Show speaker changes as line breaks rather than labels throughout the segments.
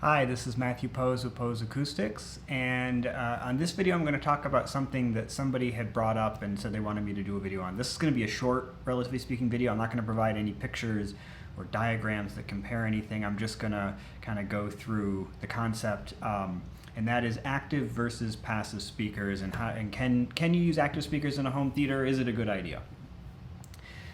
Hi, this is Matthew Poes with Poes Acoustics, and on this video I'm going to talk about something that somebody had brought up and said they wanted me to do a video on. This is going to be a short, relatively speaking, video. I'm not going to provide any pictures or diagrams that compare anything. I'm just going to kind of go through the concept, and that is active versus passive speakers, and can you use active speakers in a home theater? Is it a good idea?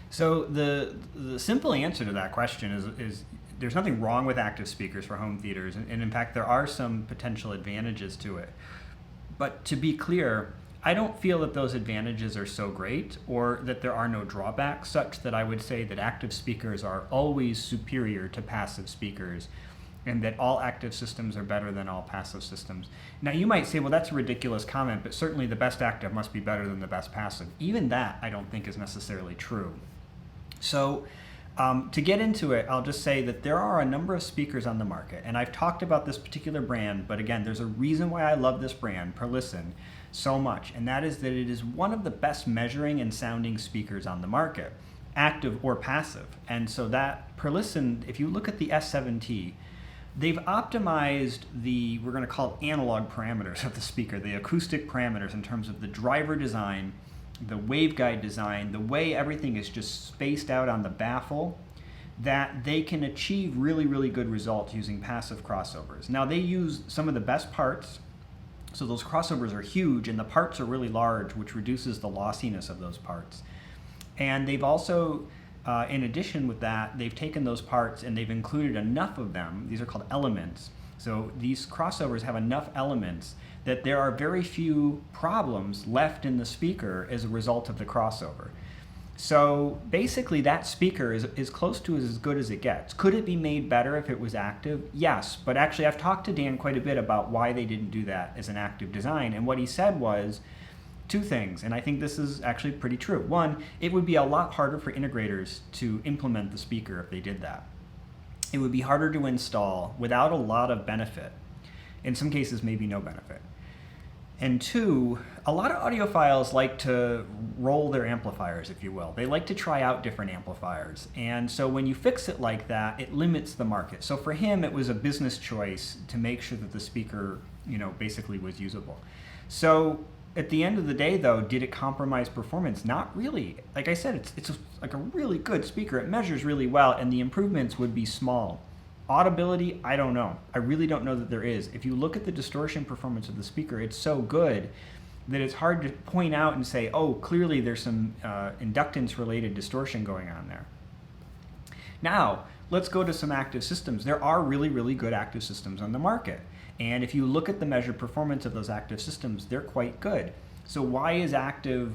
So the simple answer to that question is there's nothing wrong with active speakers for home theaters, and in fact there are some potential advantages to it. But to be clear, I don't feel that those advantages are so great or that there are no drawbacks such that I would say that active speakers are always superior to passive speakers and that all active systems are better than all passive systems. Now you might say, well, that's a ridiculous comment, but certainly the best active must be better than the best passive. Even that I don't think is necessarily true. So to get into it, I'll just say that there are a number of speakers on the market, and I've talked about this particular brand, but again, there's a reason why I love this brand, Perlisten, so much, and that is that it is one of the best measuring and sounding speakers on the market, active or passive. And so that Perlisten, if you look at the S7T, they've optimized the, we're going to call it analog parameters of the speaker, the acoustic parameters in terms of the driver design, the waveguide design, the way everything is just spaced out on the baffle, that they can achieve really, really good results using passive crossovers. Now they use some of the best parts, so those crossovers are huge and the parts are really large, which reduces the lossiness of those parts. And they've also, in addition with that, they've taken those parts and they've included enough of them, these are called elements, so these crossovers have enough elements that there are very few problems left in the speaker as a result of the crossover. So basically that speaker is close to as good as it gets. Could it be made better if it was active? Yes, but actually I've talked to Dan quite a bit about why they didn't do that as an active design, and what he said was two things, and I think this is actually pretty true. One, it would be a lot harder for integrators to implement the speaker if they did that. It would be harder to install without a lot of benefit. In some cases, maybe no benefit. And two, a lot of audiophiles like to roll their amplifiers, if you will. They like to try out different amplifiers. And so when you fix it like that, it limits the market. So for him, it was a business choice to make sure that the speaker, basically was usable. So at the end of the day, though, did it compromise performance? Not really. Like I said, it's like a really good speaker. It measures really well, and the improvements would be small. Audibility, I don't know. I really don't know that there is. If you look at the distortion performance of the speaker, it's so good that it's hard to point out and say, oh, clearly there's some inductance-related distortion going on there. Now, let's go to some active systems. There are really, really good active systems on the market. And if you look at the measured performance of those active systems, they're quite good. So why is active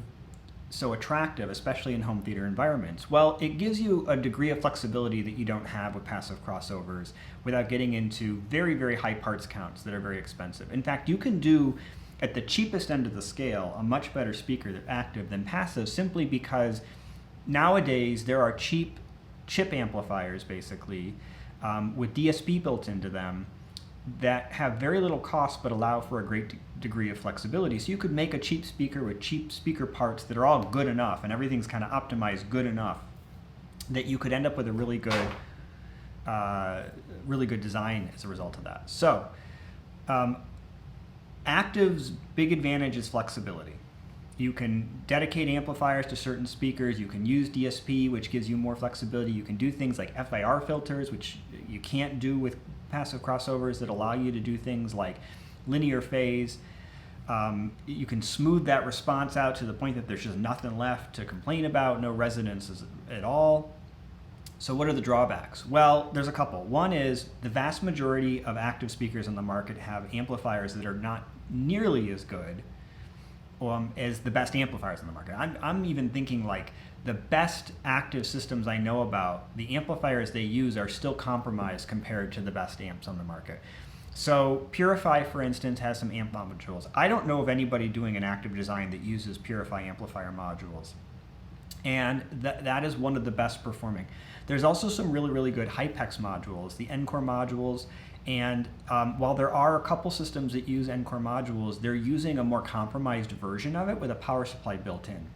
so attractive, especially in home theater environments? Well, it gives you a degree of flexibility that you don't have with passive crossovers without getting into very, very high parts counts that are very expensive. In fact, you can do, at the cheapest end of the scale, a much better speaker that's active than passive, simply because nowadays there are cheap chip amplifiers, basically, with DSP built into them, that have very little cost but allow for a great degree of flexibility. So you could make a cheap speaker with cheap speaker parts that are all good enough and everything's kind of optimized good enough that you could end up with a really good design as a result of that. So Active's big advantage is flexibility. You can dedicate amplifiers to certain speakers. You can use DSP, which gives you more flexibility. You can do things like FIR filters, which you can't do with passive crossovers, that allow you to do things like linear phase. You can smooth that response out to the point that there's just nothing left to complain about, no resonance at all. So what are the drawbacks? Well, there's a couple. One is the vast majority of active speakers on the market have amplifiers that are not nearly as good as the best amplifiers on the market. I'm even thinking like the best active systems I know about, the amplifiers they use are still compromised compared to the best amps on the market. So Purify, for instance, has some amp modules. I don't know of anybody doing an active design that uses Purify amplifier modules. And that is one of the best performing. There's also some really, really good Hypex modules, the Encore modules. And while there are a couple systems that use Encore modules, they're using a more compromised version of it with a power supply built in.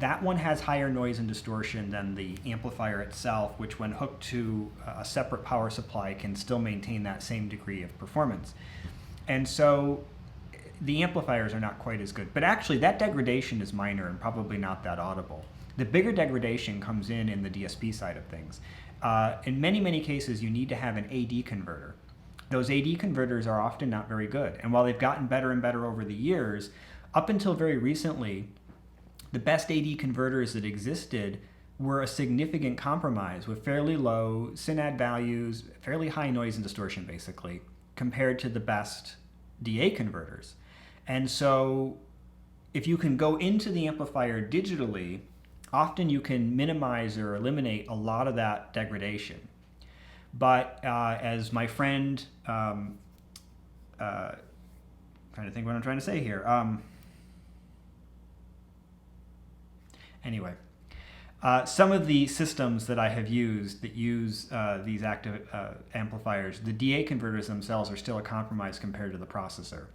That one has higher noise and distortion than the amplifier itself, which when hooked to a separate power supply can still maintain that same degree of performance. And so the amplifiers are not quite as good. But actually that degradation is minor and probably not that audible. The bigger degradation comes in the DSP side of things. In many, many cases, you need to have an AD converter. Those AD converters are often not very good. And while they've gotten better and better over the years, up until very recently, the best AD converters that existed were a significant compromise with fairly low SYNAD values, fairly high noise and distortion basically, compared to the best DA converters. And so if you can go into the amplifier digitally, often you can minimize or eliminate a lot of that degradation. But as my friend, trying to think what I'm trying to say here. Anyway, some of the systems that I have used that use these active amplifiers, the DA converters themselves are still a compromise compared to the processor.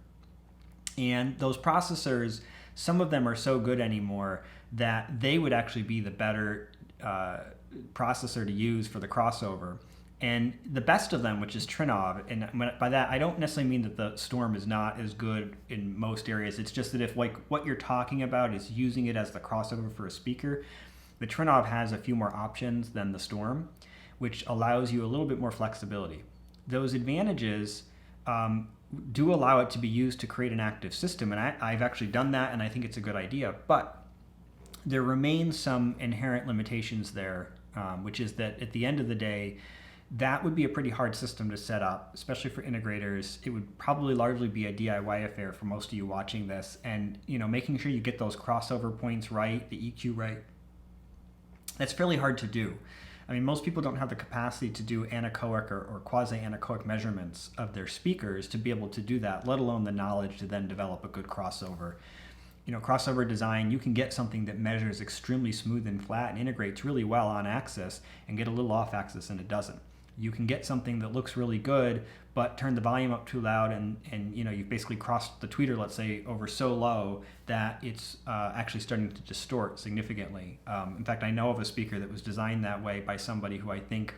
And those processors, some of them are so good anymore that they would actually be the better processor to use for the crossover. And the best of them, which is Trinnov, and by that I don't necessarily mean that the Storm is not as good in most areas. It's just that if like what you're talking about is using it as the crossover for a speaker, the Trinnov has a few more options than the Storm, which allows you a little bit more flexibility. Those advantages do allow it to be used to create an active system, and I've actually done that, and I think it's a good idea. But there remains some inherent limitations there, which is that at the end of the day, that would be a pretty hard system to set up, especially for integrators. It would probably largely be a DIY affair for most of you watching this, and making sure you get those crossover points right, the EQ right. That's fairly hard to do. I mean, most people don't have the capacity to do anechoic or quasi-anechoic measurements of their speakers to be able to do that, let alone the knowledge to then develop a good crossover. Crossover design, you can get something that measures extremely smooth and flat and integrates really well on axis and get a little off axis, and it doesn't. You can get something that looks really good, but turn the volume up too loud, and you've basically crossed the tweeter, let's say, over so low that it's actually starting to distort significantly. In fact, I know of a speaker that was designed that way by somebody who I think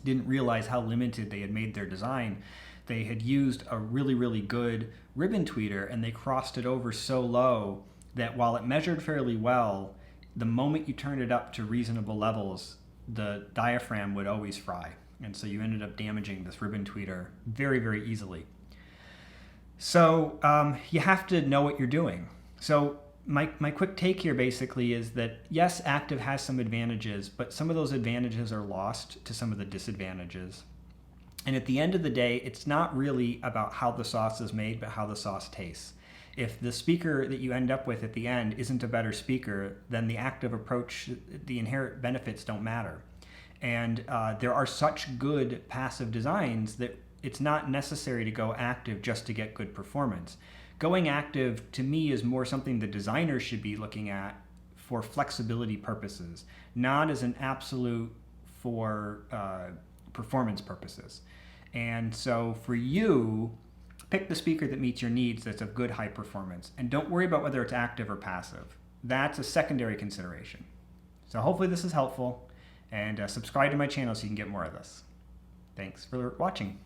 didn't realize how limited they had made their design. They had used a really, really good ribbon tweeter, and they crossed it over so low that while it measured fairly well, the moment you turned it up to reasonable levels, the diaphragm would always fry. And so you ended up damaging this ribbon tweeter very, very easily. So you have to know what you're doing. So my quick take here basically is that yes, active has some advantages, but some of those advantages are lost to some of the disadvantages. And at the end of the day, it's not really about how the sauce is made, but how the sauce tastes. If the speaker that you end up with at the end isn't a better speaker, then the active approach, the inherent benefits don't matter. And there are such good passive designs that it's not necessary to go active just to get good performance. Going active, to me, is more something the designers should be looking at for flexibility purposes, not as an absolute for performance purposes. And so for you, pick the speaker that meets your needs that's of good high performance, and don't worry about whether it's active or passive. That's a secondary consideration. So hopefully this is helpful, and subscribe to my channel so you can get more of this. Thanks for watching.